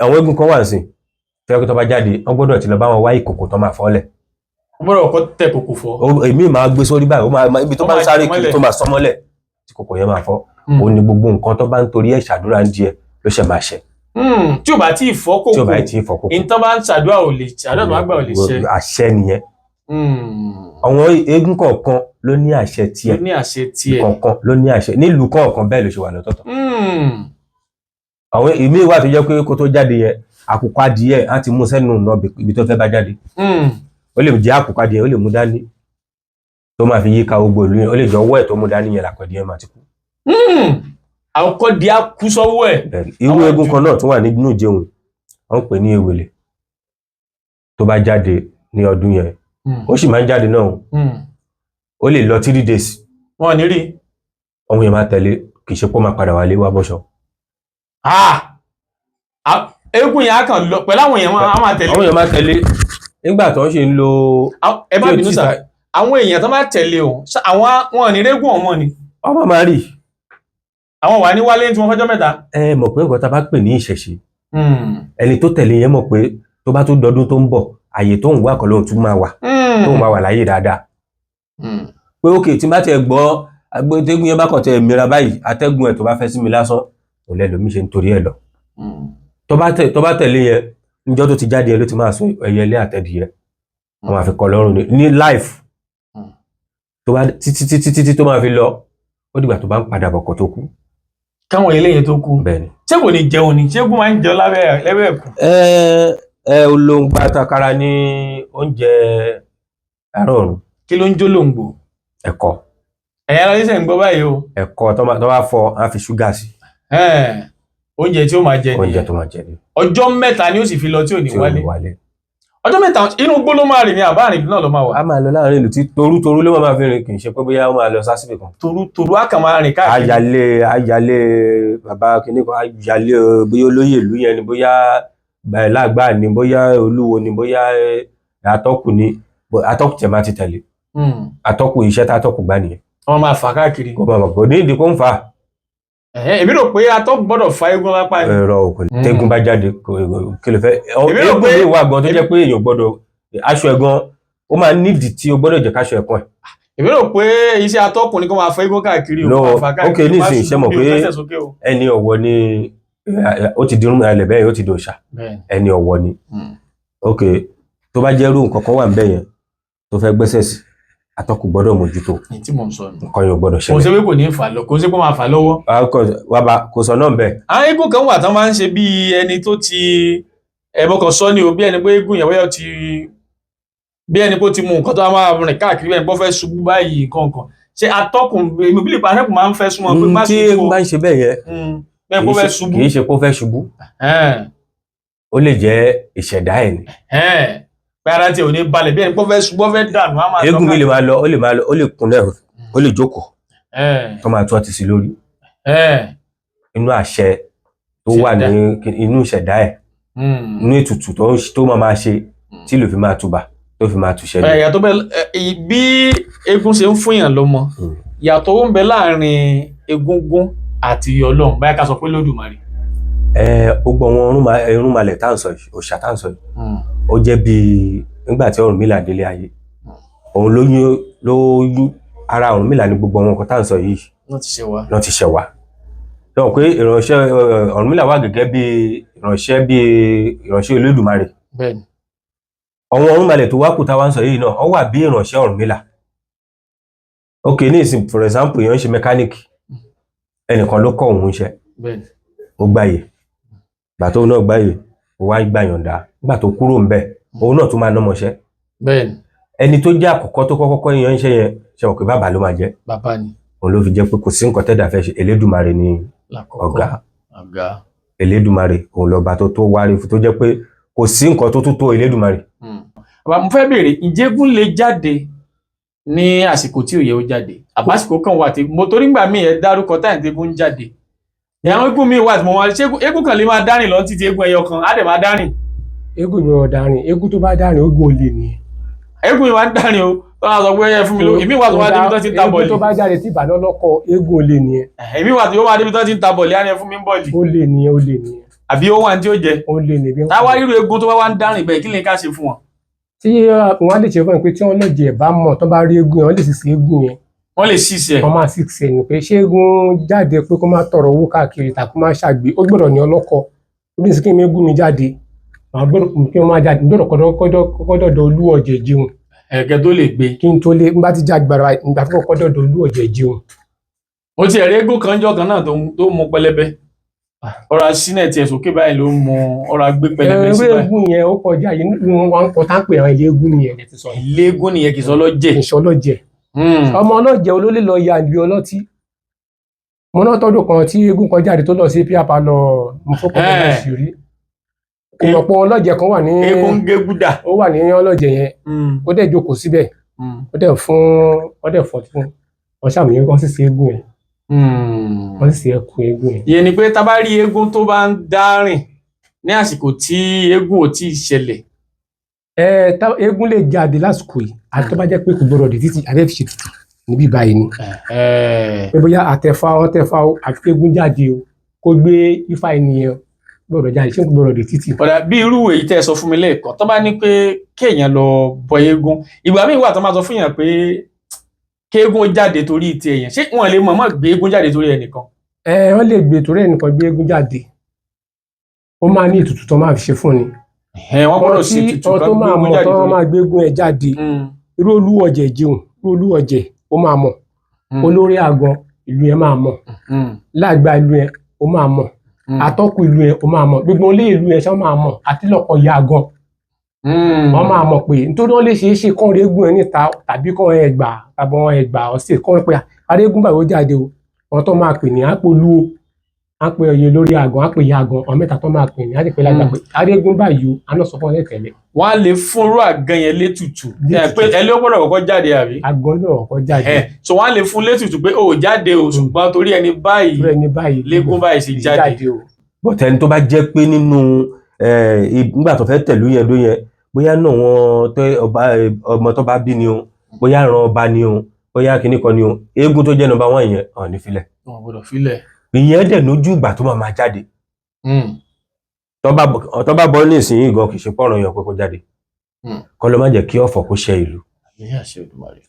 àwọn eégún kan wà nísìn tẹ́ tó bá jáde wọ́n gbọ́dọ̀ ti lọ bá wọn wá ìkòkò tó máa fọ́lẹ̀. wọ́n gbọ́dọ̀ kọ́ tẹ kòkò fọ́. èmi máa gbé sórí báyìí ibi tó bá ń sáré kiri tó máa sọmọ́lẹ̀ tí kòkò yẹn máa fọ́. ó ní gbogbo nǹkan tó bá ń torí ẹ̀ ṣàdúrà ń di ẹ̀ ló ṣe máa ṣẹ. tí ò bá tí ì fọ́ kòkò ìtàn bá ń ṣàdúrà ò lè ṣàdúrà tó bá gbà ò lè ṣẹ. àṣẹ nìyẹn. àwọn eégún kọ̀ọ̀kan ló ní àṣẹ tiẹ̀. kọ̀ọ̀kan ló ní àṣẹ nílùú kọ̀ọ̀kan bẹ́ẹ̀ ló ṣe wà lọ́tọ̀ọ̀tọ̀. àwọn ìmí wà tó jẹ́ pé kó tó jáde yẹn àkùkọ adìyẹ á ti mú sẹ́nu ọ̀nà ibi tó fẹ́ bá jáde. ó lè jẹ́ àkùkọ adìyẹ ó lè mú dání tó máa fi yíká gbogbo ìlú yẹn ó lè jọ ọwọ́ ẹ̀ tó mú dání yẹn làkọ̀dí yẹn máa ti kú. àkọ́dí á kú sọ́wọ́ ẹ̀. irú eégún kan náà tún wà nínú Ìjẹ̀hùn wọ́n pè ní Ewèlè tó bá jáde ní ọdún yẹn ó sì máa ń jáde náà ó lè lọ 3 days. wọn ò ní rí. ohun yẹn máa tẹ̀lé kì í ṣe pé ó máa padà wálé wá bọ́ṣọ. eégún yẹn á kàn lọ pẹ̀lú àwọn èèyàn máa tẹ̀lé. àwọn èèyàn máa tẹ̀lé nígbà tó ń ṣe ń lo. ẹ má bínú sà àwọn èèyàn tó máa tẹ̀lé o àwọn wọn ò ní régún ọmọ ni. ọmọ máa rí. àwọn wà ní wálé tí wọ́n fẹ́jọ́ mẹ́ta. ẹ mọ̀ pé nǹkan tá a bá pè ní ìṣẹ̀ṣe ẹni tó tẹ̀lé yẹn mọ̀ pé tó bá tó dọdún tó ń bọ̀ àyè tó ń wá kan lóhun tún máa wà tó ń máa wà láyé dáadáa. pé ókè tí bá tẹ gbọ́ agbẹ́tẹ́gùn yẹn bá kàn tẹ mìíràn báyìí atẹ́gùn ẹ̀ tó bá fẹ́ sí mi lásán òun lẹ́lòmí ṣe ń torí ẹ̀ lọ. tó bá tẹ̀lé yẹn níjọ́ tó ti jáde yẹn ló ti máa sọ ẹyẹlé àtẹ̀dìyẹ wọn máa fi kọ́ lọ́rùn ní life tó bá títí tó máa fi lọ ó dìgbà tó bá ń padà bọ̀ kó tó kú. káwọn eléyìí tó kú. bẹ́ẹ̀ni. ṣé kò ní jẹun ni ṣé kò máa ń jẹun lábẹ́ ẹ̀kú. olóńgbà takara ní oúnjẹ àárọ̀ ọ̀run. kí ló ń jó lòǹgbò. ẹ̀kọ. ẹ̀yà lọ sísẹ̀ ń gbọ́ báyìí o. ẹ̀kọ tó bá fọ á fi ṣúgà sí. oúnjẹ tí ó máa jẹ nìyẹn. oúnjẹ tó máa jẹ ni. ọjọ́ mẹ́ta ni ó sì fi lọ tí ò ní wálé. ọjọ́ mẹ́ta inú igbó ló máa rìn ní àbáàrin ìlú náà ló máa wà. a máa lọ láàrin ìlú tí torútorú ló máa fi rìn kì í ṣe pé bóyá ó máa lọ sásìbì kan. torútorú á kàn máa rìn káàkiri. ayálé bàbá kìíní kan ayálé bóyá olóyè ìlú yẹn ni bóyá lágbà ni bóyá olúwo ni bóyá atọ́kù ni atọ́kù tẹ̀ máa ti tẹ̀lé. atọ́kù iṣẹ́ tá atọ́kù gbá nìyẹn. wọ́n máa fà káàkiri. kò máa mọ̀ kò ní ìdí kó ń fà. èmi rò pé atọ́kù gbọ́dọ̀ fa eégún lápá ni. ẹ̀rọ òkò tẹ́gùn bá jáde kí ló fẹ́. eégún mi wà gan tó jẹ́ pé èèyàn gbọ́dọ̀ aṣọ ẹ̀gan ó máa nídìí tí o gbọ́dọ̀ jẹ́ káṣọ ẹ̀kan ẹ̀. èmi rò pé iṣẹ́ atọ́kùn ni kó máa fẹ́ eégún káàkiri o máa fà káàkiri. ok nísìnyí ṣe mọ̀ pé ẹni ọ̀wọ̀ ni ó ti dirun ẹlẹ̀ bẹ́ẹ̀ ó ti di òòṣà ẹni ọ̀wọ̀ ni. ok tó bá jẹ́ irú nǹkan kan wà ń bẹ̀ yẹn tó fẹ́ gbẹ́sẹ̀ sí atọ́kùn gbọ́dọ̀ mójútó. tí mò ń sọ nǹkan yóò gbọ́dọ̀ ṣẹlẹ̀. kò sí pé kò ní fà lọ kò sí pé máa fà lọ́wọ́. kò sọ náà bẹ́ẹ̀. àwọn eégún kan wà tán máa ń ṣe bí ẹni tó ti ẹ̀mọ́kàn sọ ni o bí ẹni pé eégún yẹn wáyọ̀ ti bí ẹni pé ó ti mú nǹkan tó máa rìn káàkiri bẹ́ẹ̀ ni bó fẹ́ ṣubú báyìí nǹkan ṣe atọ́kùn ìmọ̀bílì atọ́kùn máa ń fẹ́ súnmọ́ pé má ṣubú. tí eégún bá ń ṣe bẹ́ẹ̀ yẹn bẹ́ẹ̀ kó fẹ́ ṣubú kì í ṣe kó fẹ́ ṣubú ó lè jẹ́ ìṣẹ̀dá ẹ̀ ni. pé ara tí ò ní balẹ̀ bí ẹni pé ó fẹ́ ṣubú ó fẹ́ dànù á máa lọ. eégún mi lè máa lọ ó lè kúnlẹ̀ ó lè jókòó tó máa tún ọtí sí lórí inú àṣẹ tó wà ní inú ìṣẹ̀dá ẹ̀ inú ètùtù tó máa ṣe tí ló fi máa túbà tó fi máa túṣẹ́ ní. ìyàtọ̀ bẹ́ẹ̀ bí eégún ṣe ń fún èèyàn lọ́mọ ìyàtọ̀ ó ń bẹ láàrin egúngún àti Ọlọ́run báyà ká sọ pé Lódùmarè. gbogbo àwọn irúnmalẹ̀ tá à ń sọ yìí òòṣà tá à ń sọ yìí ó jẹ́ bíi nígbà tí Ọ̀rúnmìlà délé ayé òun lóyún ara Ọ̀rúnmìlà ní gbogbo àwọn nǹkan tá à ń sọ yìí wọ́n ti ṣẹ̀ wá. lọ́wọ́ pé ìránṣẹ́ Ọ̀rúnmìlà wà gẹ́gẹ́ bí ìránṣẹ́ Olódùmarè. bẹ́ẹ̀ni. àwọn Ọ̀rúnmìlà tó wá kù tá wá ń sọ yìí náà ó wà bí ìránṣẹ́ Ọ̀rúnmìlà. ok ní ìsìn for example èèyàn ń ṣe mẹkáníìkì ẹnìkan ló kọ́ òun iṣẹ́ ó gbáyè gbà tó náà gbáyè ó wá gbà yọ̀ǹda nígbà tó kúrò ńbẹ̀ òun náà tún máa ná mọṣẹ́. bẹ́ẹ̀ni. ẹni tó jẹ́ àkọ́kọ́ tó kọ́kọ́ yan iṣẹ́ yẹn ṣe mọ̀ pé bàbá ló máa jẹ́. bàbá ni. òun ló fi jẹ́ pé kò sí nǹkan tẹ́dà fẹ́ ṣe Elédùmarè ni ọ̀gá. Elédùmarè òun lọ́ba tó wárí fún tó jẹ́ pé kò sí nǹkan tó tó Elédùmarè. mo fẹ́ béèrè ǹjẹ́ eégún lè jáde ní àsìkò tí ó yẹ ó jáde àbásìkò kan wà tí mo torí gbà mí ẹ dárúkọ táyà tí eégún ń jáde àwọn eégún mi wà tí mo wá ṣe eégún kan lè máa dárìn lọ títí eégún ẹyọ kan á dẹ̀ máa dárìn. eégún mi ò dárìn eégún tó bá dárìn eégún olè nìyẹn. eégún mi wà ń dárìn o tó máa sọ pé ẹ fún mi ló èmi wà tó máa débi tó ti ń ta bọ̀lì. eégún tó bá jáde tí ìbàdàn lọ́kọ̀ eégún olè nìyẹn. èmi wà tó máa débi tó ti ń ta bọ̀lì á ní ẹ fún mi ń bọ̀lì. olè nìyẹn. àbí ó wà ní tí ó jẹ. olè nìyẹn. táwa irú eégún tó bá wá ń dárìn bẹ́ẹ̀ kí ni ká ṣe fún wọn. tí wọn lè ṣe fún ẹ pé tí wọn lọ́jẹ̀ bá mọ̀ tó bá rí eégún yẹn wọ́n lè sì sí eégún yẹn. wọ́n lè ṣiṣẹ́. wọ́n máa sì ṣe ni pé ṣé eégún jáde pé kó má tọrọ owó káàkiri tàbí kó má ṣàgbé ó gbọ́dọ̀ ní ọlọ́kọ ó ní sìnkí mi eégún mi jáde màá gbọ́dọ̀ kí wọ́n má jáde gbọ́dọ̀ kọ́kọ́ dọ̀dọ̀ Oluwo-Oje jíun. ẹ̀kẹ́ tó lè gbé. kí n tó lé n bá ti já agbára ìgbà tó kọ́kọ́ dọ̀dọ̀ Oluwo-Oje jíun. mo ti ẹ̀rí eégún kan jọ kan náà tó mú pẹlẹbẹ ọ̀rọ̀ àṣínà tiẹ̀ sókè báyìí ló mú ọ̀rọ̀ àgbé pẹlẹbẹ sí báyìí. eégún yẹn ó kọjá yìí wọn ń kọ tá ń pè àwọn ilé eégún nìyẹn ẹ ti sọ. ilé eégún nìyẹn kì í sọ lọ́jẹ̀. kì í sọ lọ́jẹ̀. ọmọ ọlọ́jẹ̀ olólè lọ ya ìlú ọlọ́tí. mo náà tọ́dún kan tí eégún kan jáde tó lọ sí píapá lọ mo fọ́kọ̀ tó lọ sí rí. ìyọ̀pọ̀ ọlọ́jẹ̀ kan wà ní. eégún gégúdà. ó wà ní ọlọ́jẹ̀ yẹn. ó dẹ̀ jókòó síbẹ̀. ó dẹ̀ fọ́ fún wọn ṣàmìyàn kan sì sí eégún yẹn. wọ́n sì ẹkùn eégún yẹn. ìyẹn ni pé tá bá rí eégún tó bá ń dárìn ní àsìkò tí eégún ò tí ì ṣẹlẹ̀. eégún lè jáde lásìkò yìí àti tó bá jẹ́ pé kò gbọdọ̀ dé títí àbẹ́ fi ṣe tutù níbí báyìí ni. pé bóyá àtẹ̀fà àti eégún jáde o kó gbé ifá ènìyàn gbọdọ̀ jáde ṣé kò gbọdọ̀ dé títí. ọ̀dà bí irú èyí tẹ́ ẹ sọ fún mi lẹ́ẹ̀kan tó bá ní pé kéèyàn lọ bọ eégún ìgbà míì wà tó máa sọ fún yàn pé kéégún jáde torí ti èèyàn ṣé wọn lè mọ̀ọ́mọ̀ gbé eégún jáde torí ẹnìkan. wọ́n lè gbé torí ẹnìkan gbé eégún jáde ó máa ní ètùtù tó máa fi ṣe fún ni. wọ́n gbọ́dọ̀ ṣe ètùtù kan gbé eégún jáde tó máa gbé eégún ẹ̀ jáde irú Oluwo-Oje jíun irú Oluwo-Oje ó máa mọ̀ olórí àgọ́ ìlú yẹn máa mọ̀ láàgbà ìlú yẹn ó máa mọ̀ atọ́kùn ìlú yẹn ó máa mọ̀ gbogbo ilé ìlú yẹn ṣé wọ́n máa mọ̀ àtìlọ́kọ̀ ya àgọ́ wọ́n máa mọ̀ pé nítorí wọ́n lè ṣe é ṣe kọ́ eégún ẹ̀ níta tàbí kọ́ ẹgbà tàbí wọn ẹgbà ọ̀sẹ̀ kọ́ pé arégún báyìí ó jáde o wọn tó máa pè ní àpolúwo àpè ọyẹ lórí àgàn àpè ya àgàn ọmọ mẹ́ta tó máa pè ní àti pé lágbà pé arégún báyìí o àná sọ fún ọ lẹ́tẹ̀lẹ̀. wọ́n á lè fúnrú àgàn yẹn létùtù pé ẹlẹ́ ó gbọ́dọ̀ kọ́kọ́ jáde àbí. àgàn náà kọ́kọ́ jáde. so wọ́n á lè fún létùtù pé ó jáde o ṣùgbọ́n torí ẹni báyìí légún báyìí sì jáde. bọ́tẹ́ni tó bá jẹ́ pé nínú nígbà tó fẹ́ tẹ̀lú yẹn ló yẹn bóyá náà wọn ọmọ tó bá bí ni o bóyá ran ọba ni o bóyá kinní kan ni o eégún tó jẹ́ nọ́mbà 1 yẹn ọ̀ ní filẹ̀. wọn gbọ́dọ̀ filẹ̀. ìyẹn dẹ̀ lójú ìgbà tó máa jáde. tó bá bọ́ ní ìsinyìí gan kì í ṣe pọ́nrán yẹn pé kó jáde. kọ́ ló má jẹ́ kí ọ̀fọ̀ kó ṣẹ ìlú.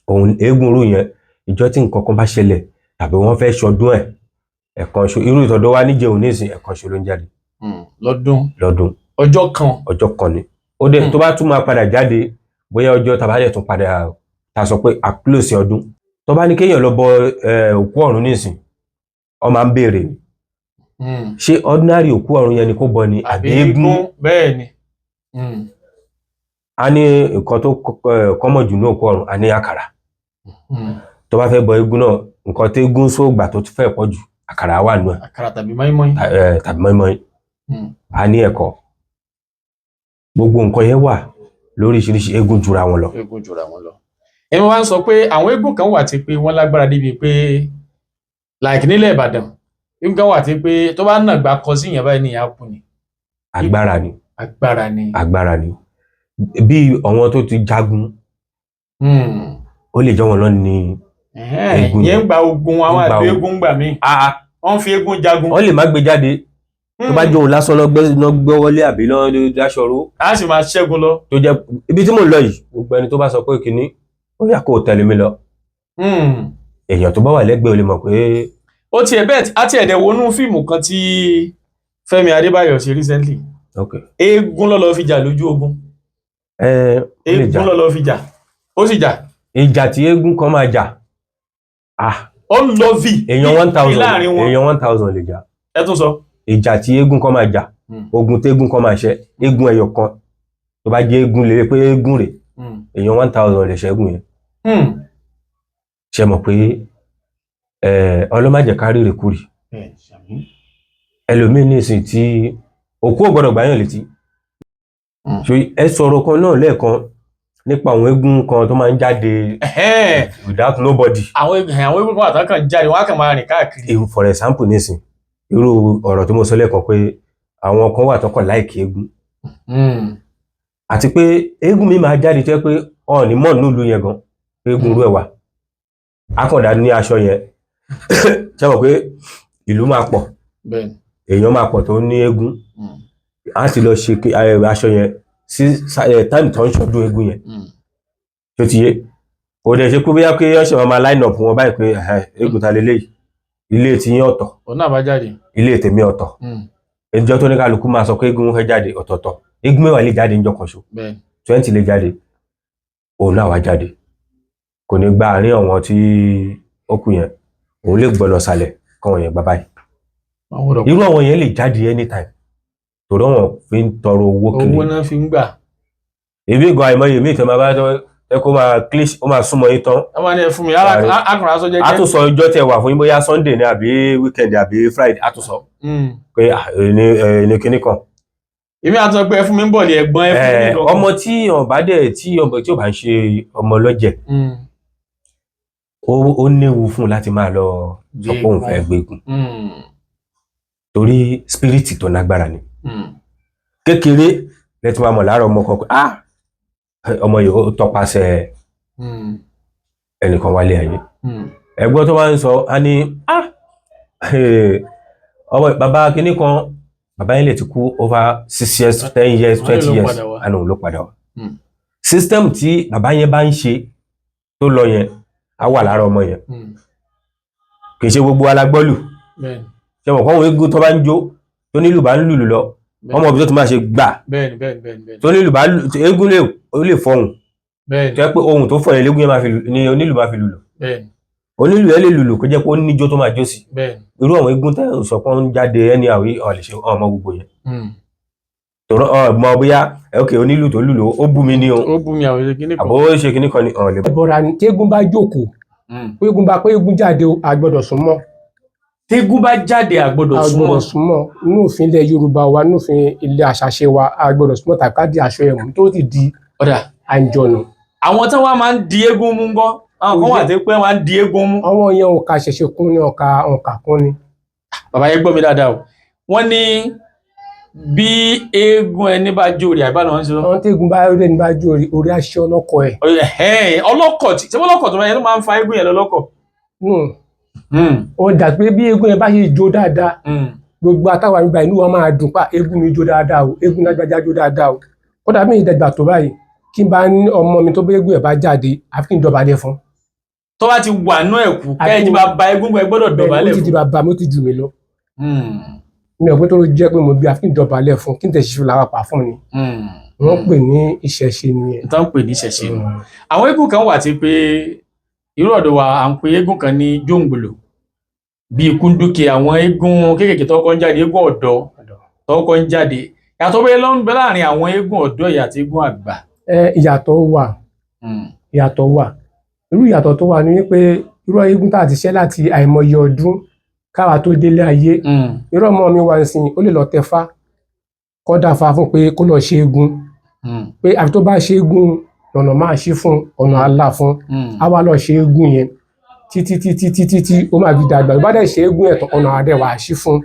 òun eégún rú yẹn ìjọ tí nǹkan kan bá ṣẹlẹ̀ tàbí wọ́n fẹ́ ṣọdún ẹ̀ ẹ̀kan ṣo irú ìtọ́dọ̀ wa níjẹun ní ìsìn ẹ̀kan ṣo ló ń jáde. lọ́dún. ọjọ́ kan ni. ó dẹ̀ tó bá tún máa padà jáde bóyá ọjọ́ tàbá dẹ̀ tún padà ta sọ pé àkúlòsí ọdún tó bá ní kéèyàn lọ bọ òkú ọ̀run nísìn ọ máa ń béèrè ṣé ordinary òkú ọ̀run yẹn ni kó bọ ni àbí eégún. bẹ́ẹ̀ ni. a ní nǹkan tó kọ́mọ̀ jù ní òkú ọ̀run a ní àkàrà tó bá fẹ́ bọ eégún náà nǹkan tó eégún sóògbà tó fẹ́ pọ̀ jù àkàrà wà nù ẹ̀. àkàrà tàbí mọ́ínmọ́ín. tàbí mọ́ínmọ́ín a ní ẹ̀kọ́ gbogbo nǹkan yẹn wà lóríṣiríṣi eégún jura wọn lọ. èmi wá ń sọ pé àwọn eégún kan wà tí pé wọ́n lágbára débi pé like nílẹ̀ Ìbàdàn eégún kan wà tí pé tó bá nàgbà kọ sí ìyẹn báyìí ní ìyá kù ni. agbára ni bí àwọn tó ti jagun ó lè jẹ́ wọn lọ ní eégún yẹn gba ogun àwọn àbí eégún gbà míì wọ́n fi eégún jagun. wọ́n lè má gbé jáde tó bá jóun lásán lọ gbé wọlé àbí lọ dáṣọrò. a sì máa ṣẹ́gun lọ. tó jẹ́ ibi tí mò ń lọ yìí gbogbo ẹni tó bá sọ pé kínní ó yà kó tẹ̀lé mi lọ. èèyàn tó bá wà lẹ́gbẹ̀ẹ́ ò lè mọ̀ pé. ó tiẹ̀ bẹ́ẹ̀ àti ẹ̀dẹ̀ wọnú fíìmù kan tí Fẹ́mi Adébáyọ̀ ṣe recently. eégún ló fi jà lójú ogun. eégún ló fi jà ó sì jà. ìjà tí eégún kan máa jà. ó ń lọ vi. èèyàn 1000 lè jà. ẹ tún sọ. ìjà tí eégún kan máa jà ogun tégún kan máa ṣe eégún ẹyọ kan tó bá jẹ́ eégún lè pé eégún rẹ̀ èèyàn 1000 lè ṣẹ́gun yẹn ṣe mọ̀ pé ọlọ́màjẹ̀ kárí rẹ̀ kúrì ẹlòmíín nísìn tí òkú ò gbọ́dọ̀ gbáyàn létí ẹ sọ̀rọ̀ kan náà lẹ́ẹ̀kan nípa àwọn eégún kan tó máa ń jáde without nobody. àwọn eégún kan àtàkàn jáde wọn á kàn máa rìn káàkiri. for example nísìn irú ọ̀rọ̀ tí mo sọ lẹ́ẹ̀kan pé àwọn kan wà tọkàn láìkí eégún àti pé eégún mi máa jáde tó yẹ pé ọ̀ọ́nì mọ̀ nílùú yẹn gan pé eégún rú ẹ̀ wà akọ̀dá ní aṣọ yẹn ṣe mọ̀ pé ìlú máa pọ̀ èèyàn máa pọ̀ tó ní eégún á sì lọ ṣe aṣọ yẹn sí táìmù tó ń ṣọdún eégún yẹn tó ti yé kò dẹ̀ ṣe pé bóyá pé ọ̀ṣẹ̀ máa line up wọn báyìí pé eégún ta lélẹ́yìí ilé tí yín ọ̀tọ̀ ilé tèmi ọ̀tọ̀ ẹjọ́ tó ní kálukú máa sọ pé eégún fẹ́ jáde ọ̀tọ̀ọ̀tọ̀ eégún mẹ́wàá lè jáde níjọ́ kan ṣo 20 lè jáde òun náà wá jáde kò ní gba àárín àwọn tí ó kù yẹn òun lè gbọ́dọ̀ sálẹ̀ káwọn yẹn gbá báyìí irú àwọn yẹn lè jáde anytime torí wọn fi ń tọrọ owó kiri owó náà fi ń gbà èmi gan àìmọye mi ìtàn máa bá ẹ kó máa cliché ó máa súnmọ́ yín tán ọmọ ní ẹ fún mi akùnrin aṣọ jẹjẹ àtúnṣọ ọjọ́ tẹ wà fún yín bóyá Sunday ní àbí weekend àbí Friday àtúnṣọ pé ní kinní kan èmi àtúnṣọ pé ẹ fún mi ń bọ̀ ní ẹ̀gbọ́n ẹ fún mi nìkan ọmọ tí ọba dẹ̀ tí ò bá ń ṣe ọmọ lọ́jẹ̀ ó léwu fún láti máa lọ sọ pé òun fẹ́ gbégun torí spiriti tó lágbára ni kékeré lẹ́tí máa mọ̀ láàárọ̀ ọmọ kan pé ọmọ yìí ó tọpasẹ̀ ẹnìkan wálé ayé ẹ̀gbọ́n tó máa ń sọ á ní ọmọ bàbá kìíní kan bàbá yẹn lè ti kú over 6 years 10 years 20 years àná òun ló padà wá system tí bàbá yẹn bá ń ṣe tó lọ yẹn á wà lára ọmọ yẹn kì í ṣe gbogbo alágbọ́lù ṣe mọ̀ kọ́wọ́ eégún tó bá ń jó tó nílùú bá ń lùlù lọ ọmọ òbí tó ti máa ṣe gbà tó nílùú bá eégún lè fọhùn tó yẹ pé ohun tó fọ yẹn légún yẹn ni onílù máa fi lùlù onílù yẹn lè lùlù kó jẹ́ pé ó níjó tó máa jó sí irú àwọn eégún tẹ́ ò sọ pé ń jáde ẹni àwí ọ̀lẹ̀ṣẹ̀ ọmọ gbogbo yẹn tòrọ ọmọ bóyá ok onílù tó lùlù ó bú mi ní o àbó ṣe kíní kan ní ọ̀lẹ̀. ẹ̀bọ̀ra ni tégún bá jókòó pé eégún jáde a gbọ́dọ̀ sún mọ́. tégún bá jáde a gbọ́dọ̀ súnmọ́ inú òfin ilẹ̀ Yorùbá wa inú òfin ilé àṣàṣe wa a gbọ́dọ̀ súnmọ́ tàbí ká di aṣọ ẹ̀mú tó ti di àǹjọ̀nù. àwọn tí wọ́n máa ń di eégún mú ńgọ́ àwọn kan wà tí pé wọ́n máa ń di eégún mú. àwọn yẹn òǹkà ṣẹ̀ṣẹ̀ kún ní òǹkà kún ni. bàbá yẹn gbọ́ mi dáadáa o wọ́n ní bí eégún ẹni bá jó orí àbá lọ́wọ́ ń sọ. àwọn tégún bá rí ẹni bá jó orí aṣọ ọlọ́kọ̀ ẹ̀. ọlọ́kọ̀ tí wọ́n lọ́kọ̀ tó máa yẹn ló máa ń fa eégún yẹn lọ́lọ́kọ̀. ó dà pé bí eégún yẹn bá ṣe jó dáadáa gbogbo àtàwọn àgbà inú wọn máa dùn pa eégún mi jó dáadáa o eégún lágbájá jó dáadáa o kódà bí ìdàgbà tó báyìí kí n bá ní ọmọ mi tó bá eégún ẹ̀ bá jáde àfi kí n dọ̀bálẹ̀ fún. tó bá ti wà nú ẹ̀kú kẹ́yìn bá ba eégún ẹ gbọ́dọ̀ dọ̀bálẹ̀ fún. ó ti di bàbá mi ó ti jù mí lọ. mi ò pé tó jẹ́ pé mo bí àfi kí n dọ̀bálẹ̀ fún kí n tẹ̀ ṣiṣẹ́ làwọn pa fún ni. wọ́n pè ní ìṣẹ̀ṣe nìyẹn. tó ń pè ní ìṣẹ̀ṣe ni. àwọn eégún kan wà tí pé irú ọ̀dọ̀ wa à ń pe eégún kan ní jóǹgbòlò bíi kúndùkì àwọn eégún kéékèèké tó kọ́ ń jáde eégún ọ̀dọ́ tó kọ́ ń jáde yàtọ̀ bẹ́ẹ̀ ló ń bẹ láàrin àwọn eégún ọ̀dọ́ yìí àti eégún àgbà. ìyàtọ̀ wà irú ìyàtọ̀ tó wà ní wípé irú eégún tá a ti ṣe láti àìmọye ọdún káwa tó délé ayé irú ọmọ mi wà nísìn ó lè lọ tẹfá kọ́ dáfá fún pé kó lọ ṣe eégún pé àfi tó bá ṣe eégún ọ̀nà máa ṣí fún ọ̀nà àlà fún á wá lọ ṣe eégún yẹn títí ó máa fi dàgbà bá dẹ̀ ṣe eégún ẹ̀tọ́ ọ̀nà àdẹ̀ wà ṣí fún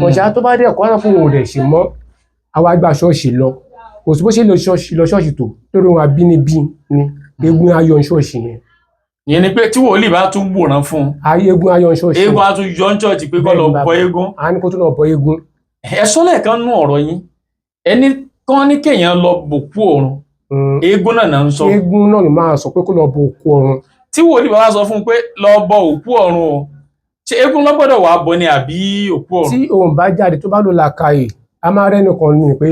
ọ̀ṣà tó bá dẹ̀ kọ́ ọ́nà fún òun rẹ̀ ṣe mọ́ àwa gba ṣọ́ọ̀ṣì lọ kò sí bó ṣe lọ ṣọ́ọ̀ṣì tó lórí wọn abínibí ni eégún ayọ̀ ṣọ́ọ̀ṣì yẹn. ìyẹn ni pé tí wòlíì bá tún wòran fún un eégún ayọ̀ ṣọ́ọ̀ṣì eégún á tún yọ ṣọ́ọ̀ṣì pé kó lọ bọ eégún. a ní kó tún lọ bọ eégún. ẹ sọ lẹ́ẹ̀kan nú ọ̀rọ̀ yín ẹni kán ní kéèyàn lọ bòkú ọ̀run eégún náà ń sọ. eégún náà ló máa sọ pé kó lọ bọ òkú ọ̀run. tí wòlíì bá wá sọ fún un pé lọ bọ òkú ọ̀run o ṣé eégún ló gbọ́dọ̀ wá bọ ni àbí òkú ọ̀run. tí òun bá jáde tó bá lò làkàyè a máa rẹ́nu kan ní pé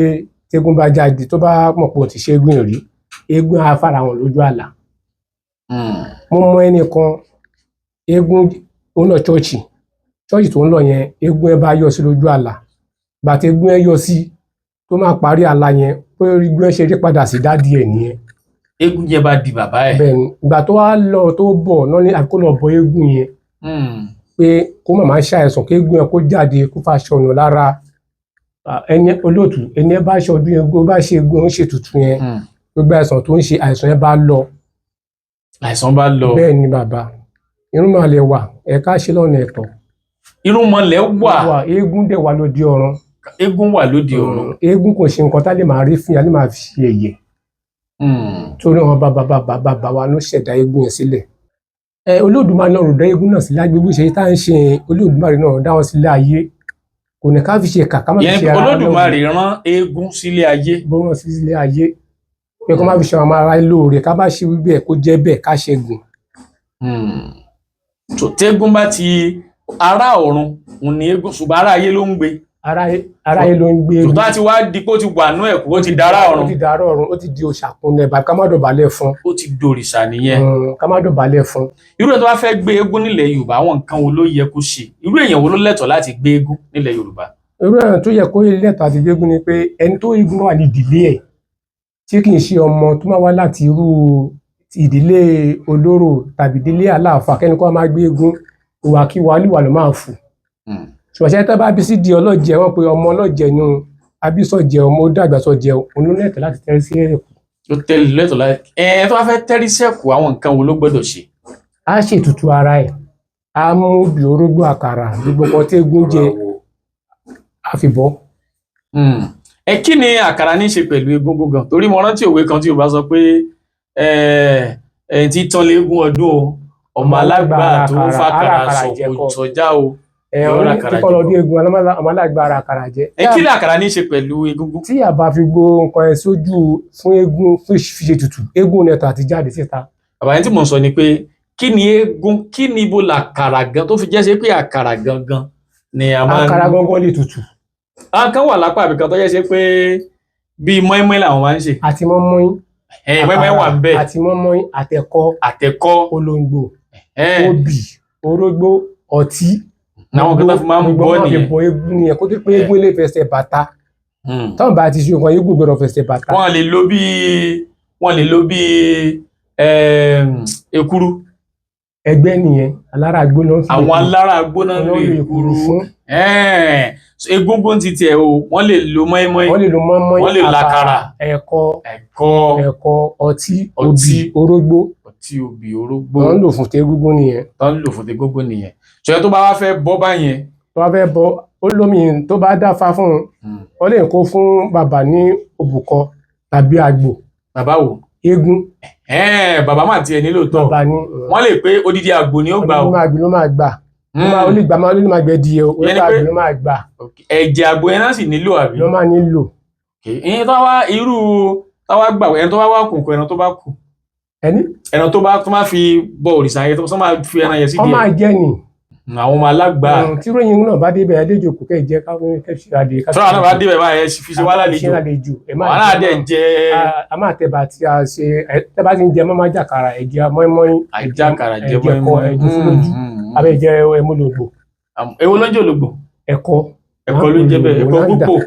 tégún bá jáde tó bá mọ̀ pé ó ti ṣe eégún rí eégún á fara wọn lójú àlà. mo mọ ẹnìkan eégún ó lọ ṣọ́ọ̀ṣì tó ń lọ yẹn eégún ẹ bá yọ sí lójú àlà bàtí eégún ẹ yọ sí tó máa parí àlá yẹn pé eégún ẹ ṣe rí padà sí dádì ẹ nìyẹn. Eégún yẹn bá di bàbá ẹ̀. Bẹ́ẹ̀ ni ìgbà tó wá lọ tó bọ̀ náà ní àkókò lọ bọ eégún yẹn pé kó màmá ṣàìsàn kí eégún ẹ kó jáde kó fàṣọ ọ̀nà lára ẹni olóòtú ẹni ẹ bá ṣe ọdún eégún bá ṣe eégún ó ṣe tutù yẹn gbogbo àìsàn tó ń ṣe àìsàn yẹn bá lọ. Àìsàn bá lọ. Bẹ́ẹ̀ ni bàbá irúnmọlẹ̀ wà ẹ̀ka ṣe lọ́nà ẹ̀tọ́. Irúnmọlẹ̀ wà. Eégún dẹ̀ wà lóde ọ̀run. Eégún wà lóde ọ̀run. Eégún kò ṣe nǹkan tá lè máa rí fún yà lè máa fi ṣe ẹ̀yẹ. Torí wọn bàbá wa ló ṣẹ̀dá eégún yẹn sílẹ̀. Olódùmarè náà ló dá eégún náà sílẹ̀ agbègbè ṣe tá à ń ṣe Olódùmarè náà dá wọn sílẹ̀ ayé kò ní ká fi ṣe kà ká má fi ṣe ara lọ́wọ́. Olódùmarè rán eégún sílé ayé. Bó rán sílé ayé pé kó má fi ṣe àwọn ará lóore ká bá ṣe wíbẹ̀ kó jẹ́ bẹ́ẹ̀ ká ṣẹ́gun. Tẹ́gún bá ti ará ọ̀run òun ni eégún ṣùgbọ́n ará ayé ló ń gbé. Ará ayé ló ń gbé. Tòótọ́ àti wá di pé ó ti wà nú ẹ̀kú ó ti dára ọ̀run. Ó ti dára ọ̀run ó ti di òṣàkúnlẹ̀ bàbá ká má dọ̀bálẹ̀ fún. Ó ti dòrìṣà nìyẹn. Ká má dọ̀bálẹ̀ fún. Irú ẹ̀ tó bá fẹ́ gbé eégún nílẹ̀ Yorùbá àwọn nǹkan wo ló yẹ kó ṣe? Irú èèyàn wo ló lẹ́tọ̀ọ́ láti gbé eégún nílẹ̀ Yorùbá? Irú èèyàn tó yẹ kó lẹ́tọ̀ọ́ àti gbé eégún ni pé ẹni tó eégún wà ní ìdílé ẹ̀ tí kì í ṣe ọmọ tó máa wá láti irú ìdílé olóró tàbí ìdílé aláàfáà kẹ́ni kó máa gbé eégún ìwàkiwà ló máa fù. Ṣùgbọ́n ṣe tẹ́ bá bí sí di ọlọ́jẹ wọn pé ọmọ ọlọ́jẹ ni abísọ̀jẹ ọmọ ó dàgbà sọ̀jẹ olólẹ́tọ̀ láti tẹ́rí sí ẹ̀kú. Ó tẹ́lẹ̀ lẹ́tọ̀ láti tó bá fẹ́ tẹ́rí sẹ́kù àwọn nǹkan wo ló gbọ́dọ̀ ṣe? Á ṣètùtù ara ẹ̀ á mú obì orógbó àkàrà gbogbo kan tí eégún jẹ àfibọ́. Kí ni àkàrà ní í ṣe pẹ̀lú eégún gan? Torí mo rántí òwe kan tí Yorùbá sọ pé tí tán léégún ọdún o ọmọ alágbára tó fàkàrà sọ̀kò sọjá o. Kíkọ́ lọ dé eégún ọmọ alágbára àkàrà jẹ. Kí ni àkàrà ní í ṣe pẹ̀lú eégún? Tí a bá fi gbó nǹkan ẹ sójú fún eégún fún fi ṣe tutù eégún nẹ̀tọ̀ àti jáde síta. Bàbá yẹn tí mò ń sọ ni pé kí ni eégún kí ni ibo làkàrà gan tó fi jẹ́ sí pé àkàrà gangan ni a máa ń. Àkàrà gangan lè tutù. Àwọn kan wà lápá àbíkan tó jẹ́ sí pé bíi mọ́ínmọ́ín làwọn máa ń ṣe. Àti mọ́ínmọ́ín. Mọ́ínmọ́ín wà ń bẹ̀. Àti mọ́ínmọ́ín àtẹ̀kọ́ olóńgbò obì orógbó ọtí. Àwọn kan tó fi máa ń bọ́ nìyẹn. Bọ́ eégún nìyẹn kó tó pé eégún lè fẹsẹ̀ bàtà. Táwọn bá ti ṣe nǹkan eégún gbọ́dọ̀ fẹsẹ̀ bàtà. Wọ́n lè lo bí èkuru. Ẹgbẹ́ nìyẹn alára gbóná. Àwọn alára gbóná ló èkuru fún. Egúngún ti tiẹ̀ o wọ́n lè lo mọ́ínmọ́ín. Wọ́n lè làkàrà. Ẹ̀kọ ọtí obì orógbó. Obì orógbó. Wọ́n ń lò fún tegúngún nìyẹn. Ṣọyẹ tó bá wá fẹ́ bọ́ báyẹn. Tó bá fẹ́ bọ́ ó lómi tó bá dáfá fún un wọ́n lè kó fún bàbá ní òbúkọ tàbí àgbò. Bàbá wo? Eégún. Bàbá máa tiẹ̀ nílò tọ́. Wọ́n lè pé odidi àgbò ni ó gbà o. Àgbò ló máa gbà. Ó lè gbà máa ló máa gbẹ di o. Àgbò ló máa gbà. Ẹ̀jẹ̀ àgbò yẹn náà sì nílò àbí. Ló máa nílò. Ìyẹn tó wá irú táwa gbà ẹni tó bá wá kùnkùn ẹran tó bá kù. Ẹran tó máa fi bọ òrìṣà yẹn tó máa fi ẹran yẹn sí díẹ̀. Ó máa jẹ́ ni. Àwọn ọmọ alágbà. Tí ròyìn náà bá débẹ̀ adéjòkó kẹ́ jẹ́ káwọn kẹ́fì adé. Sọ́ra náà bá débẹ̀ báyẹn fi ṣe wá lálejò. Wọ́n á dẹ̀ jẹ́. A máa tẹ̀bà tí a ṣe tẹ́bà tí ń jẹ mọ́mọ́ jàkàrà ẹ̀jẹ̀ mọ́ínmọ́ín. Àjàkàrà jẹ́ mọ́ínmọ́ín. Ẹ̀jẹ̀ fúlójú. Abẹ́ jẹ́ ẹmúlògbò. Èwo ló ń jẹ́ ológbò? Ẹ̀kọ ló ń jẹ́ bẹ́ẹ̀ ẹ̀kọ púpọ̀.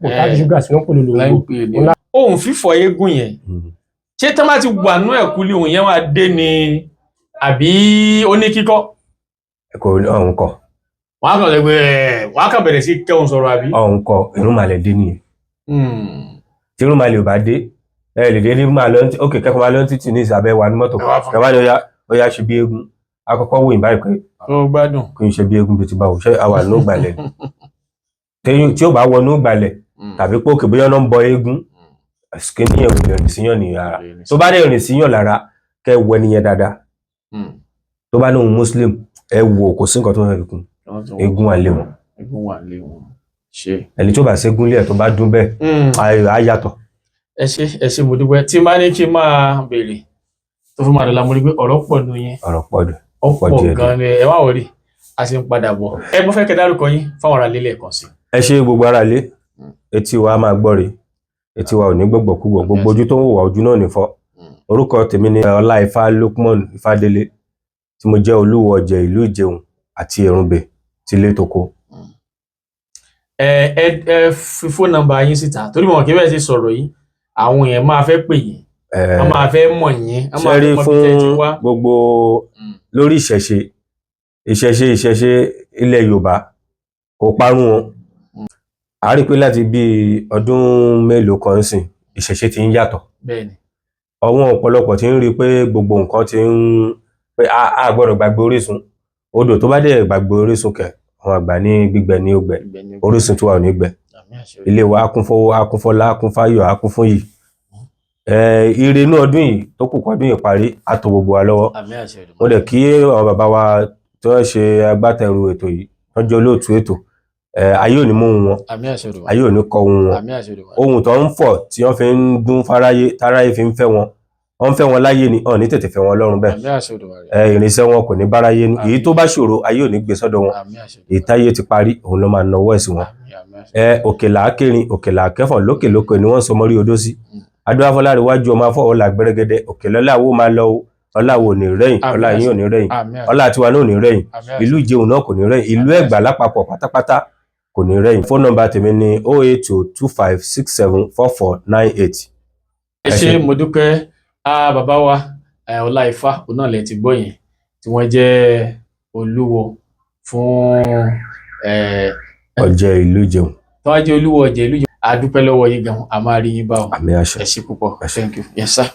Káàdì ṣúgà sí wọn kò lò lò. Ohun fífọ̀ eégún yẹn ṣé tán bá ti wà nú ẹ̀kúlé òun yẹn wá dé ni àbí ó ní kíkọ́? Ọ̀hún kọ. Wọ́n á kàn bẹ̀rẹ̀ sí kẹ́hùn sọ̀rọ̀ àbí? Ọ̀hún kọ irúnmọlẹ̀ dé nìyẹn. Tí irúnmọlẹ̀ ò bá dé lè dé ní máa lọ ókè kẹ́kọ̀ọ́ máa lọ títì ní ìsàbẹ̀ wà ní mọ́tò kẹwàá ni ó yá ṣe bí eégún akọ́kọ́ wò yín báyìí pé ó gbádùn kí n ṣe bí eégún bí ti bá wò ṣe àwà ní ògbàlẹ̀ tí ó bá wọ ní ògbàlẹ̀ tàbí pé òkè bóyá náà ń bọ eégún kí ní ẹ̀wù lè rìn síyàn ní ara tó bá dẹ̀ rìn síyàn lára kẹ́ wọ ẹniyẹn dáadáa tó bá ní òun muslim ẹ wò kò sí nǹkan tó fẹ́ fi kún eégún wà lé wọn ẹni tó bá ṣẹ́gun lé ẹ̀ tó bá dún bẹ́ẹ̀ á yàtọ̀. ẹ ṣé mo dúpẹ́ tí máa ní kí n máa béèrè tó fún màdàlá mo rí pé ọ̀rọ̀ pọ̀ nù yẹn ọ̀rọ̀ pọ̀ dùn ọ̀pọ̀ gan ni ẹ má wọrí a sì ń padà bọ̀ ẹ mo fẹ́ kẹ́ dárúkọ yín fáwọn ará lélẹ̀ kan sí. ẹ ṣé gbogbo ará lé etí wa máa gbọ́ rè etí wa ò ní gbọ́gbọ́kúgbọ̀ gbogbo ojú tó ń wò wá ojú náà ní fọ́ orúkọ tèmi ni Ọlá Ifá Lukman Ifádélé tí mo jẹ́ Oluwo-Oje Ilu Ijehun àti Erunbe ti ilé toko. ẹ fi phone number yín síta torí mọ̀ kí bẹ́ẹ̀ ṣe sọ̀rọ̀ yìí àwọn èèyàn máa fẹ́ pè yín wọ́n máa fẹ́ mọ̀ yín wọ́n máa fẹ́ mọ̀ bí tẹ́ ti wá. gbogbo lórí ìṣẹ̀ṣe ilẹ̀ Yorùbá kò parun wọn a rí pé láti bí ọdún mélòó kan sìn ìṣẹ̀ṣe ti ń yàtọ̀. Bẹ́ẹ̀ni. Àwọn ọ̀pọ̀lọpọ̀ ti ń rí pé gbogbo nǹkan ti ń pé a gbọ́dọ̀ gbàgbé orísun odò tó bá dẹ̀ gbàgbé orísun kẹ̀ àwọn àgbà ní gbígbẹ ní ó gbẹ orísun tí wà ò ní gbẹ ilé wa á kún fọwọ́ á kún fọlá á kún fáyọ̀ á kún fún yìí ire inú ọdún yìí tó kù kọ́dún yìí parí á tó gbogbo wa lọ́wọ́. Mo dẹ̀ kí àwọn bàbá wa tó ń ṣe agbátẹrù ètò yìí wọ́n jẹ́ olóòtú ètò ayé ò ní mú wọn ayé ò ní kọ wọn ohun tó ń fọ̀ tí wọ́n fi ń dún fáráyé táráyé fi ń fẹ́ wọn wọ́n fẹ́ wọn láyé ni ọ̀ ní tètè fẹ́ wọn lọ́rùn bẹ́ẹ̀ ìrìnsẹ̀ wọn kò ní báráyé ní èyí tó bá ṣòro ayé ò ní gbé sọ́dọ̀ wọn èyí táyé ti parí òun ló máa nawọ́ ẹ̀sìn wọn òkèlà akẹrin òkèlà akẹfọ̀n lókèlókè ni wọ́n sọ mọ́rí odó sí adúláfọláre wájú ọmọ afọ ọlà gbẹrẹgẹdẹ òkèlè ọláwó máa lọ ọláwó ò ní rẹ̀yìn ọlá yín ò ní rẹ̀yìn ọlá tiwa náà ò ní rẹ̀yìn ìlú Ìjẹ̀hùn náà kò ní rẹ̀yìn ìlú Ẹ̀gbá lápapọ̀ pátápátá kò ní rẹ̀yìn. Fóònù nọ́mbà tèmi ni 08225674498. ẹ ṣé mo dúpẹ́ bàbá wa Ọláìfá òun náà lẹ ti gbọ́ yẹn tí wọ́n jẹ́ olúwo fún Ọ̀jẹ̀ ìlú Ìjẹ̀hùn. tó wá jẹ́ Olúwo-Oje ìlú Ìjẹ̀hùn a dúpẹ́ lọ́wọ́ yín gan a máa rí yín bá ọ àmì àṣẹ ẹ ṣé púpọ̀ thank you yes sir.